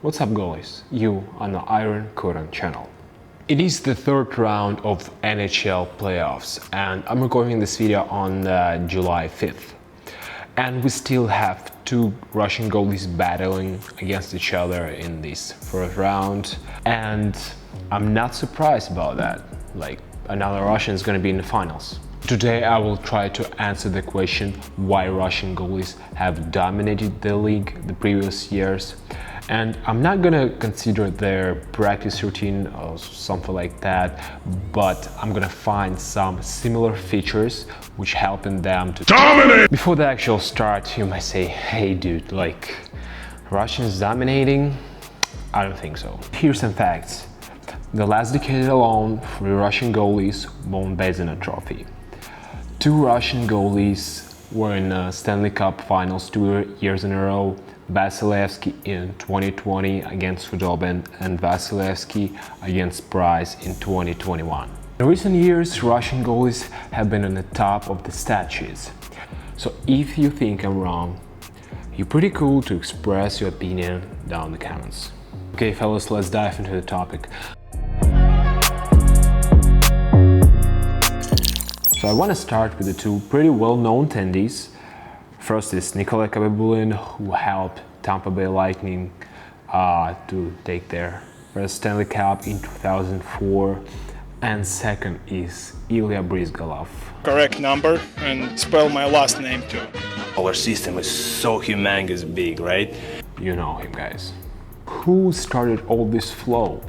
What's up, goalies? You on the Iron Curtain channel. It is the third round of NHL playoffs and I'm recording this video on July 5th. And we still have two Russian goalies battling against each other in this first round. And I'm not surprised about that. Like, another Russian is going to be in the finals. Today I will try to answer the question why Russian goalies have dominated the league the previous years. And I'm not gonna consider their practice routine or something like that, but I'm gonna find some similar features which helping them to dominate. Before the actual start, you might say, hey dude, like, Russians dominating? I don't think so. Here's some facts. The last decade alone, 3 Russian goalies won Vezina trophy. 2 Russian goalies were in Stanley Cup Finals 2 years in a row. Vasilevsky in 2020 against Khudobin and Vasilevsky against Price in 2021. In recent years, Russian goalies have been on the top of the stat sheets. So if you think I'm wrong, you're pretty cool to express your opinion down in the comments. Okay fellas, let's dive into the topic. So I want to start with the 2 pretty well-known attendees. First is Nhl Goalies, who helped Tampa Bay Lightning to take their first Stanley Cup in 2004. And second is Ilya Bryzgalov. Correct number and spell my last name too. Our system is so humongous big, right? You know him, guys. Who started all this flow?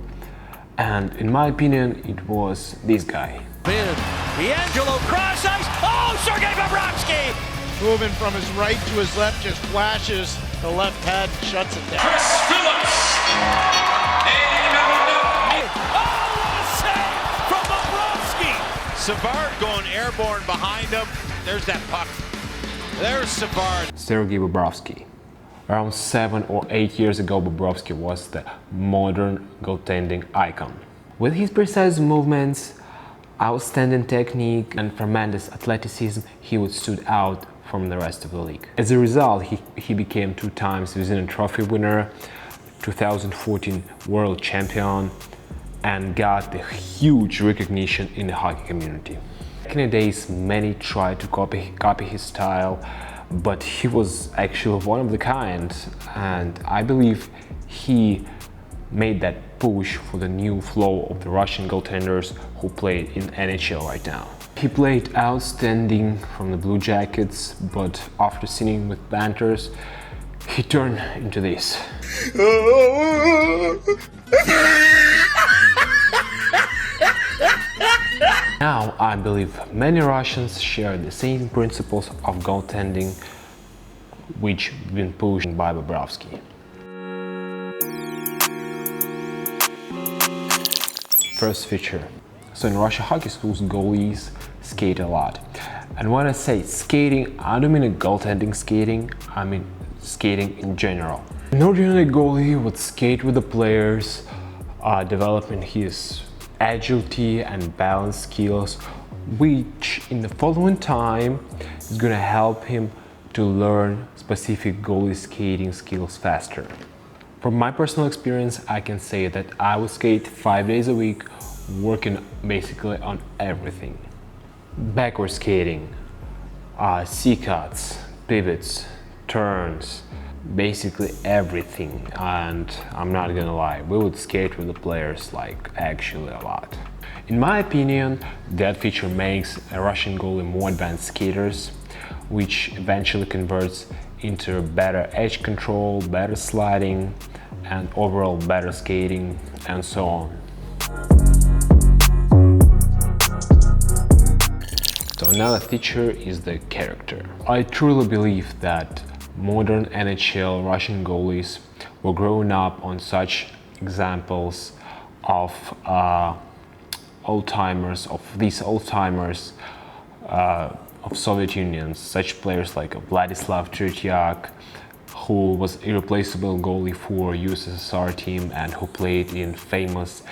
And in my opinion, it was this guy. D'Angelo cross ice. Oh, Sergei Bobrovsky! Moving from his right to his left, just flashes the left pad and shuts it down. Chris Phillips! Oh, what a save from Bobrovsky! Savard going airborne behind him. There's that puck. There's Savard. Sergei Bobrovsky. Around 7 or 8 years ago, Bobrovsky was the modern goaltending icon. With his precise movements, outstanding technique and tremendous athleticism, he would stood out from the rest of the league. As a result, he became 2 times Vezina trophy winner, 2014 world champion, and got the huge recognition in the hockey community. Back in the days, many tried to copy his style, but he was actually one of the kind, and I believe he made that push for the new flow of the Russian goaltenders who play in NHL right now. He played outstanding from the Blue Jackets, but after sitting with Panthers, he turned into this. Now I believe many Russians share the same principles of goaltending which been pushed by Bobrovsky. First feature. So in Russian hockey schools, goalies skate a lot. And when I say skating, I don't mean a goaltending skating, I mean skating in general. An ordinary goalie would skate with the players, developing his agility and balance skills, which in the following time is gonna help him to learn specific goalie skating skills faster. From my personal experience, I can say that I would skate 5 days a week, working basically on everything. Backward skating, C-cuts, pivots, turns, basically everything. And I'm not gonna lie, we would skate with the players like actually a lot. In my opinion, that feature makes a Russian goalie more advanced skaters, which eventually converts into better edge control, better sliding, and overall better skating, and so on. So another feature is the character. I truly believe that modern NHL Russian goalies were growing up on such examples of old-timers, of Soviet Union, such players like Vladislav Tretiak, who was irreplaceable goalie for USSR team and who played in famous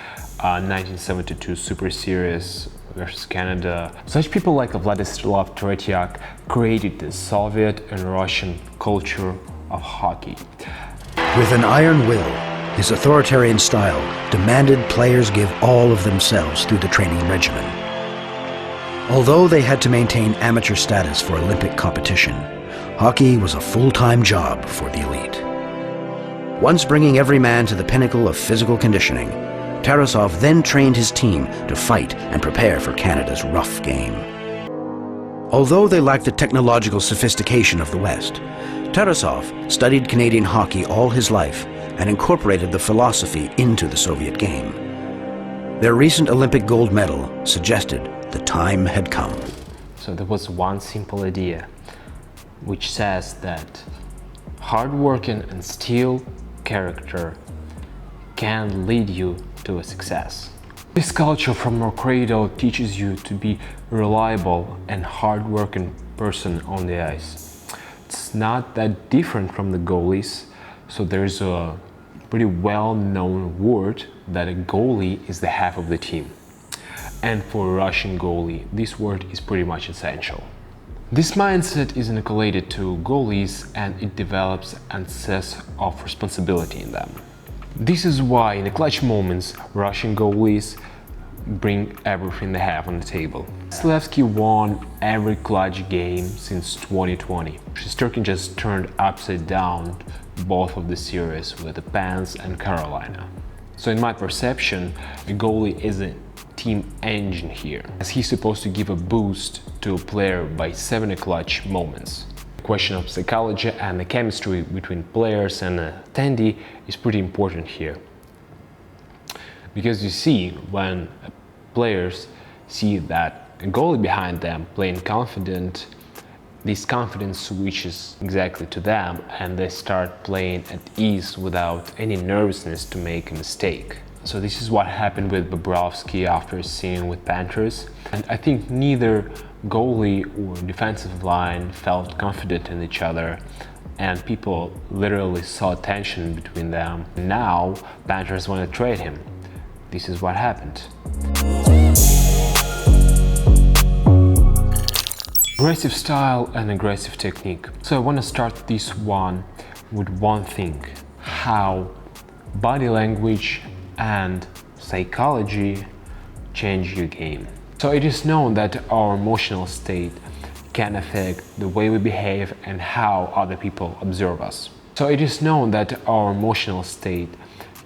1972 Super Series versus Canada. Such people like Vladislav Tretiak created the Soviet and Russian culture of hockey. With an iron will His authoritarian style demanded players give all of themselves through the training regimen. Although they had to maintain amateur status for Olympic competition, hockey was a full-time job for the elite. Once bringing every man to the pinnacle of physical conditioning, Tarasov then trained his team to fight and prepare for Canada's rough game. Although they lacked the technological sophistication of the West, Tarasov studied Canadian hockey all his life and incorporated the philosophy into the Soviet game. Their recent Olympic gold medal suggested the time had come. So there was one simple idea, which says that hard working and still character can lead you to a success. This culture from your cradle teaches you to be reliable and hard-working person on the ice. It's not that different from the goalies, so there's a pretty well-known word that a goalie is the half of the team. And for a Russian goalie, this word is pretty much essential. This mindset is inculcated to goalies and it develops a sense of responsibility in them. This is why in the clutch moments, Russian goalies bring everything they have on the table. Vasilevsky won every clutch game since 2020. Shesterkin just turned upside down both of the series with the Pens and Carolina. So in my perception, a goalie is a team engine here, as he's supposed to give a boost to a player by 70 clutch moments. The question of psychology and the chemistry between players and attendee is pretty important here. Because you see, when players see that a goalie behind them playing confident, this confidence switches exactly to them and they start playing at ease without any nervousness to make a mistake. So this is what happened with Bobrovsky after seeing with Panthers. And I think neither goalie or defensive line felt confident in each other and people literally saw tension between them. Now Panthers want to trade him. This is what happened. Aggressive style and aggressive technique. So I want to start this one with one thing: how body language and psychology change your game. So it is known that our emotional state can affect the way we behave and how other people observe us. So it is known that our emotional state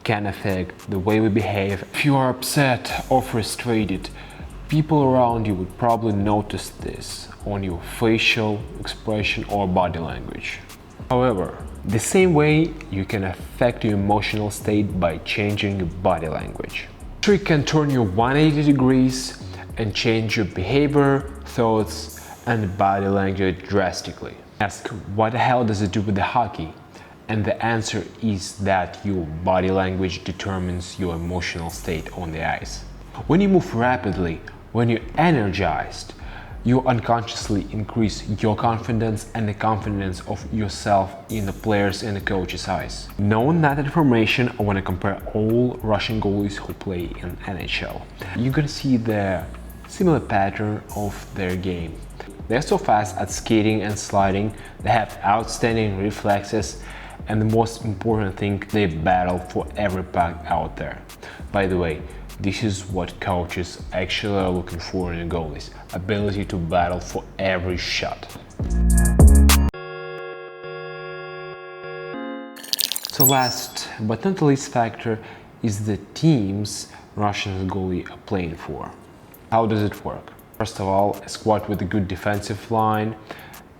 can affect the way we behave. If you are upset or frustrated, people around you would probably notice this on your facial expression or body language. However, the same way you can affect your emotional state by changing your body language. The trick can turn you 180 degrees and change your behavior, thoughts, and body language drastically. Ask, what the hell does it do with the hockey? And the answer is that your body language determines your emotional state on the ice. When you move rapidly, when you're energized, you unconsciously increase your confidence and the confidence of yourself in the players' and the coach's eyes. Knowing that information, I want to compare all Russian goalies who play in NHL. You're gonna see the similar pattern of their game. They're so fast at skating and sliding, they have outstanding reflexes, and the most important thing, they battle for every puck out there. By the way, this is what coaches actually are looking for in goalies: ability to battle for every shot. So last but not least factor is the teams Russian goalie are playing for. How does it work? First of all, a squad with a good defensive line,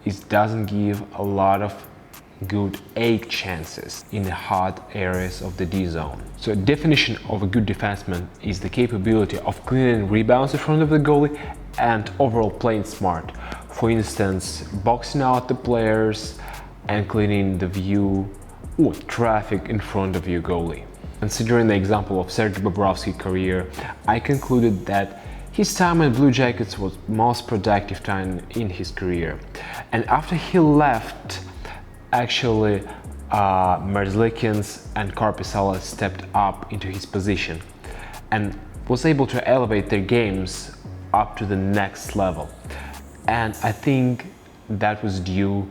it doesn't give a lot of good A chances in the hot areas of the D zone. So definition of a good defenseman is the capability of cleaning rebounds in front of the goalie and overall playing smart. For instance, boxing out the players and cleaning the view or traffic in front of your goalie. Considering the example of Sergei Bobrovsky's career, I concluded that his time at Blue Jackets was most productive time in his career. And after he left, actually, Merzlikins and Korpisalo stepped up into his position and was able to elevate their games up to the next level. And I think that was due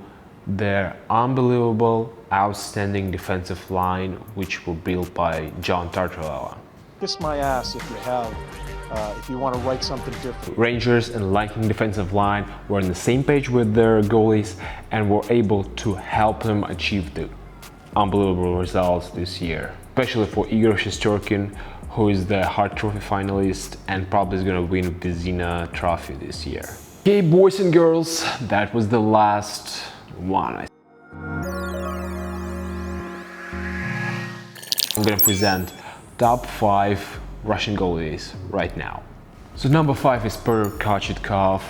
their unbelievable, outstanding defensive line, which were built by John Tartarella. Kiss my ass if you have, if you want to write something different. Rangers and Lightning defensive line were on the same page with their goalies and were able to help them achieve the unbelievable results this year, especially for Igor Shesterkin, who is the Hart Trophy finalist and probably is going to win the Vezina Trophy this year. Okay, boys and girls, that was the last one. I'm going to present top 5 Russian goalies right now. So number 5 is Pyotr Kochetkov,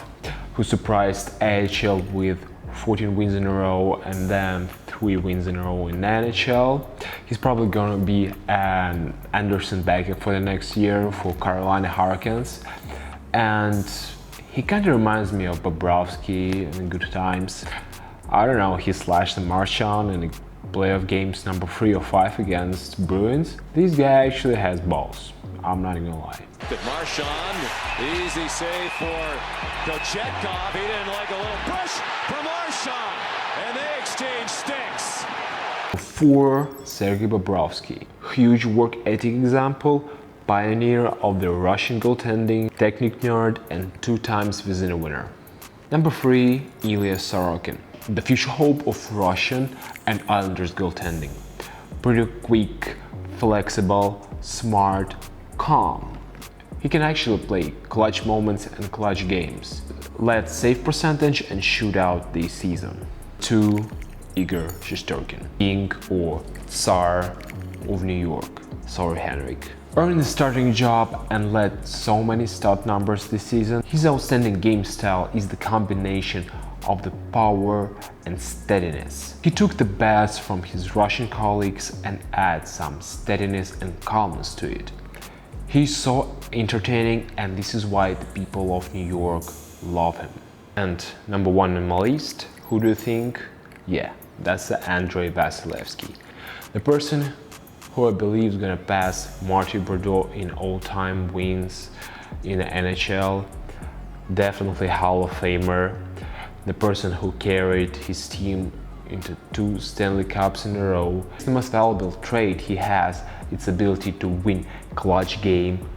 who surprised AHL with 14 wins in a row and then 3 wins in a row in NHL. He's probably gonna be an Anderson backup for the next year for Carolina Hurricanes, and he kind of reminds me of Bobrovsky in good times. I don't know, he slashed the Marchand in the playoff games number 3 or 5 against Bruins. This guy actually has balls, I'm not even gonna lie. Good Marchand, easy save for Kochetkov. He didn't like a little push from Marchand, and they exchange sticks. 4, Sergei Bobrovsky, huge work ethic example, pioneer of the Russian goaltending, technique nerd, and 2 times Vezina winner. Number 3, Ilya Sorokin, the future hope of Russian and Islanders goaltending. Pretty quick, flexible, smart, calm. He can actually play clutch moments and clutch games. Led save percentage and shootout this season. 2, Igor Shesterkin, King or Tsar of New York. Sorry, Henrik. Earned the starting job and led so many stud numbers this season. His outstanding game style is the combination of the power and steadiness. He took the best from his Russian colleagues and added some steadiness and calmness to it. He's so entertaining, and this is why the people of New York love him. And number 1 on my list, who do you think? Yeah, that's the Andrei Vasilevsky, the person who I believe is gonna pass Marty Brodeur in all-time wins in the NHL. Definitely Hall of Famer, the person who carried his team into 2 Stanley Cups in a row. The most valuable trait he has, its ability to win clutch game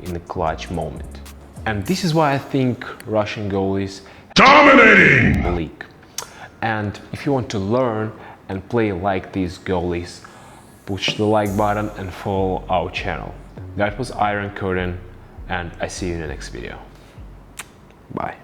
in a clutch moment. And this is why I think Russian goalies dominating the league. And if you want to learn and play like these goalies, push the like button and follow our channel. That was Iron Curtain, and I see you in the next video. Bye.